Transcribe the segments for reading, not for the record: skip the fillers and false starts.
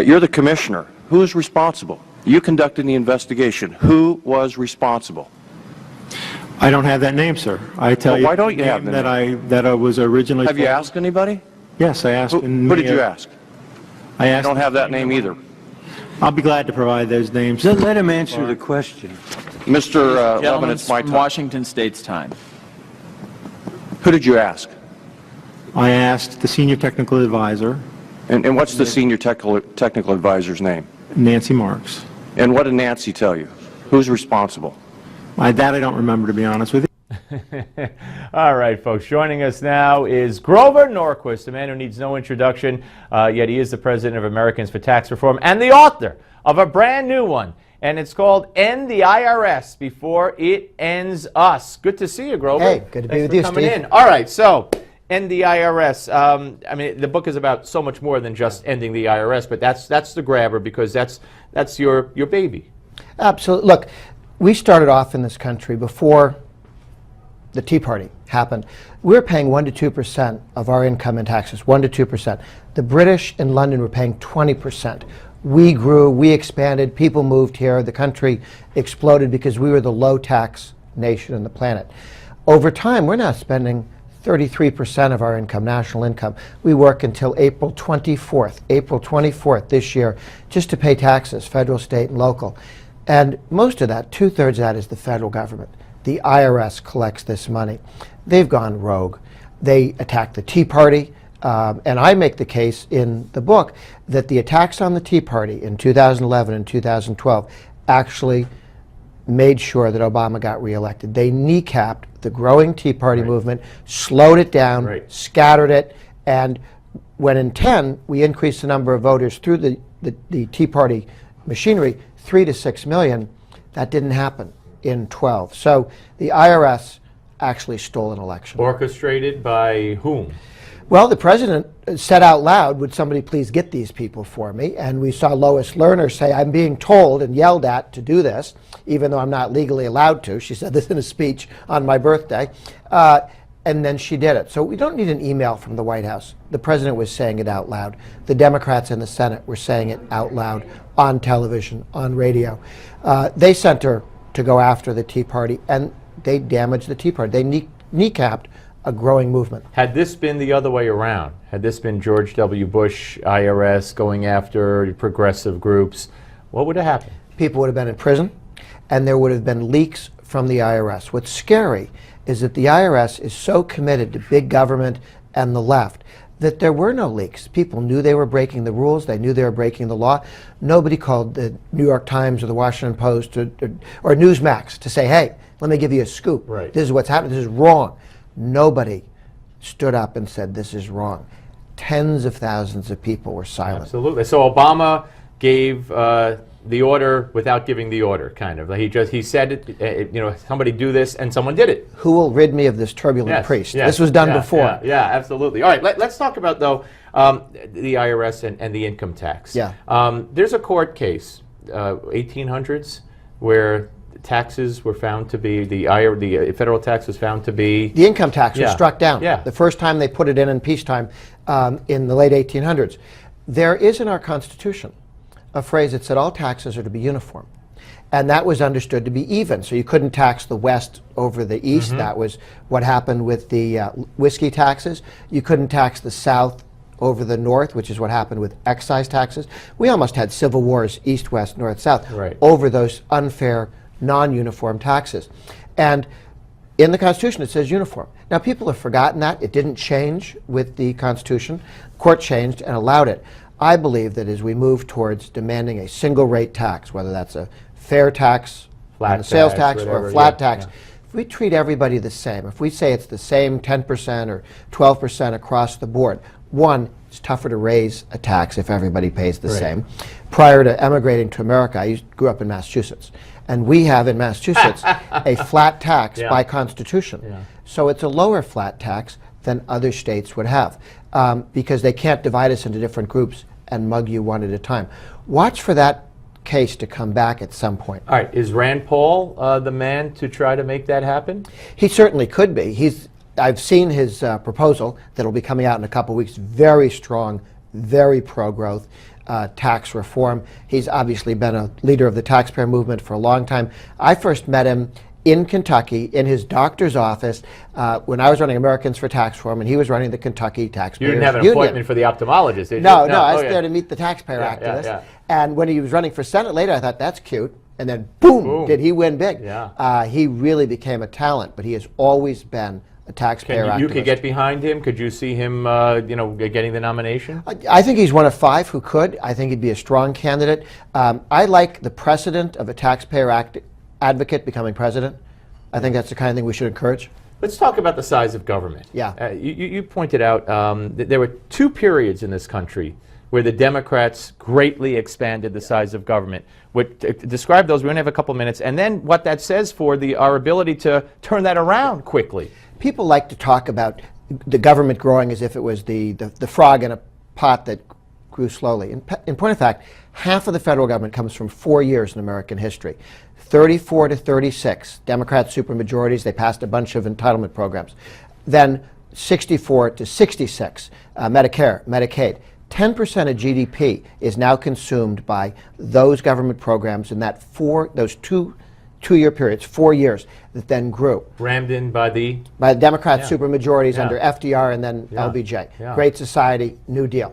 You're the commissioner. Who is responsible? You conducted the investigation. Who was responsible? I don't have that name, sir. I tell you. Why don't you have the name? That I was originally. Have you asked anybody? Yes, I asked. Who did you ask? I asked. I don't have that name either. I'll be glad to provide those names. Let him answer the question. Mr. Levin, it's my from time. Washington State's time. Who did you ask? I asked the senior technical advisor, And what's the senior technical advisor's name? Nancy Marks. And what did Nancy tell you? Who's responsible? That I don't remember, to be honest with you. All right, folks, joining us now is Grover Norquist, a man who needs no introduction, yet he is the president of Americans for Tax Reform and the author of a brand new one, and it's called End the IRS Before It Ends Us. Good to see you, Grover. Hey, good to be with you, Steve. Thanks for coming in. All right, so End the IRS. I mean, the book is about so much more than just ending the IRS, but that's the grabber because that's your baby. Absolutely. Look, we started off in this country before the Tea Party happened. We were paying 1 to 2% of our income in taxes, 1 to 2%. The British in London were paying 20%. We grew, we expanded, people moved here, the country exploded because we were the low tax nation on the planet. Over time, we're now spending 33% of our income, national income. We work until April 24th this year, just to pay taxes, federal, state, and local. And most of that, 2/3 of that, is the federal government. The IRS collects this money. They've gone rogue. They attacked the Tea Party, and I make the case in the book that the attacks on the Tea Party in 2011 and 2012 actually made sure that Obama got reelected. They kneecapped the growing Tea Party movement, slowed it down, scattered it, and when in 10 we increased the number of voters through the Tea Party machinery, 3 to 6 million, that didn't happen in 12. So the IRS actually stole an election. Orchestrated by whom? Well, the president said out loud, would somebody please get these people for me? And we saw Lois Lerner say, I'm being told and yelled at to do this, even though I'm not legally allowed to. She said this in a speech on my birthday. And then she did it. So we don't need an email from the White House. The president was saying it out loud. The Democrats in the Senate were saying it out loud on television, on radio. They sent her to go after the Tea Party, and they damaged the Tea Party. They kneecapped a growing movement. Had this been the other way around, had this been George W. Bush, IRS going after progressive groups, what would have happened? People would have been in prison, and there would have been leaks from the IRS. What's scary is that the IRS is so committed to big government and the left that there were no leaks. People knew they were breaking the rules. They knew they were breaking the law. Nobody called the New York Times or the Washington Post or Newsmax to say, hey, let me give you a scoop. Right. This is what's happening. This is wrong. Nobody stood up and said this is wrong. Tens of thousands of people were silent. Absolutely. So Obama gave the order without giving the order, kind of. He said it, you know, somebody do this, and someone did it. Who will rid me of this turbulent priest? Yes, this was done before. Yeah, absolutely. All right, let's talk about, though, the IRS and the income tax. Yeah. There's a court case, 1800s, where taxes were found to be, the federal tax was found to be... The income tax was struck down. Yeah. The first time they put it in peacetime in the late 1800s. There is in our Constitution a phrase that said all taxes are to be uniform. And that was understood to be even. So you couldn't tax the West over the East. Mm-hmm. That was what happened with the whiskey taxes. You couldn't tax the South over the North, which is what happened with excise taxes. We almost had civil wars, East, West, North, South, over those unfair, non-uniform taxes. And in the Constitution, it says uniform. Now, people have forgotten that. It didn't change with the Constitution. The court changed and allowed it. I believe that as we move towards demanding a single rate tax, whether that's a fair tax, a sales tax, or a flat tax, if we treat everybody the same, if we say it's the same 10% or 12% across the board, one, it's tougher to raise a tax if everybody pays the same. Prior to emigrating to America, I grew up in Massachusetts. And we have in Massachusetts a flat tax by Constitution. So it's a lower flat tax than other states would have because they can't divide us into different groups and mug you one at a time. Watch for that case to come back at some point. All right, is Rand Paul the man to try to make that happen? He certainly could be. I've seen his proposal that'll be coming out in a couple weeks. Very strong, very pro-growth. Tax reform. He's obviously been a leader of the taxpayer movement for a long time. I first met him in Kentucky, in his doctor's office, when I was running Americans for Tax Reform, and he was running the Kentucky Taxpayers You didn't have an Union. appointment for the ophthalmologist, did you? No, I was Oh, yeah. there to meet the taxpayer Yeah, activists. yeah. And when he was running for Senate later, I thought, that's cute. And then, boom, did he win big. Yeah. He really became a talent, but he has always been a taxpayer activist. You could get behind him? Could you see him, getting the nomination? I think he's one of 5 who could. I think he'd be a strong candidate. I like the precedent of a taxpayer advocate becoming president. I think that's the kind of thing we should encourage. Let's talk about the size of government. Yeah. You pointed out that there were 2 periods in this country where the Democrats greatly expanded the size of government. Describe those. We only have a couple minutes. And then what that says for our ability to turn that around quickly. People like to talk about the government growing as if it was the frog in a pot that grew slowly. In point of fact, half of the federal government comes from 4 years in American history. 34 to 36, Democrat supermajorities, they passed a bunch of entitlement programs. Then 64 to 66, Medicare, Medicaid. 10% of GDP is now consumed by those government programs in those two-year periods, 4 years, that then grew. Rammed in by the Democrat supermajorities Yeah. under FDR and then Yeah. LBJ. Yeah. Great Society, New Deal.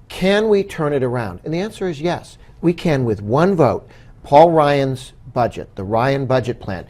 Can we turn it around? And the answer is yes. We can with one vote. Paul Ryan's budget, the Ryan budget plan,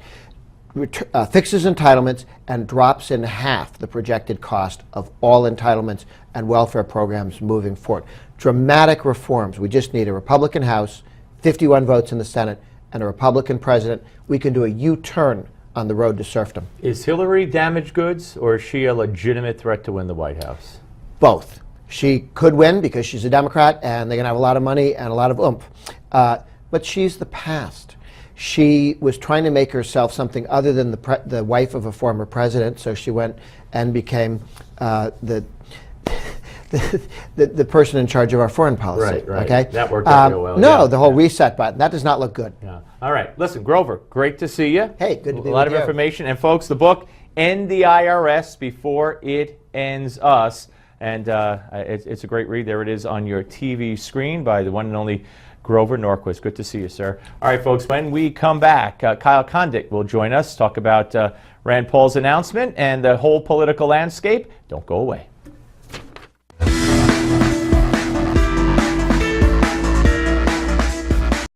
fixes entitlements and drops in half the projected cost of all entitlements and welfare programs moving forward. Dramatic reforms. We just need a Republican House, 51 votes in the Senate, and a Republican president. We can do a U-turn on the road to serfdom. Is Hillary damaged goods, or is she a legitimate threat to win the White House? Both. She could win because she's a Democrat and they're going to have a lot of money and a lot of oomph. But she's the past. She was trying to make herself something other than the wife of a former president, so she went and became the person in charge of our foreign policy. Right. Okay? That worked out real well. No, yeah. the whole reset button. That does not look good. Yeah. All right. Listen, Grover, great to see you. Hey, good to be A lot with of you. information. And folks, the book, End the IRS Before It Ends Us. And it's a great read. There it is on your TV screen by the one and only Grover Norquist. Good to see you, sir. All right, folks, when we come back, Kyle Condit will join us, talk about Rand Paul's announcement and the whole political landscape. Don't go away.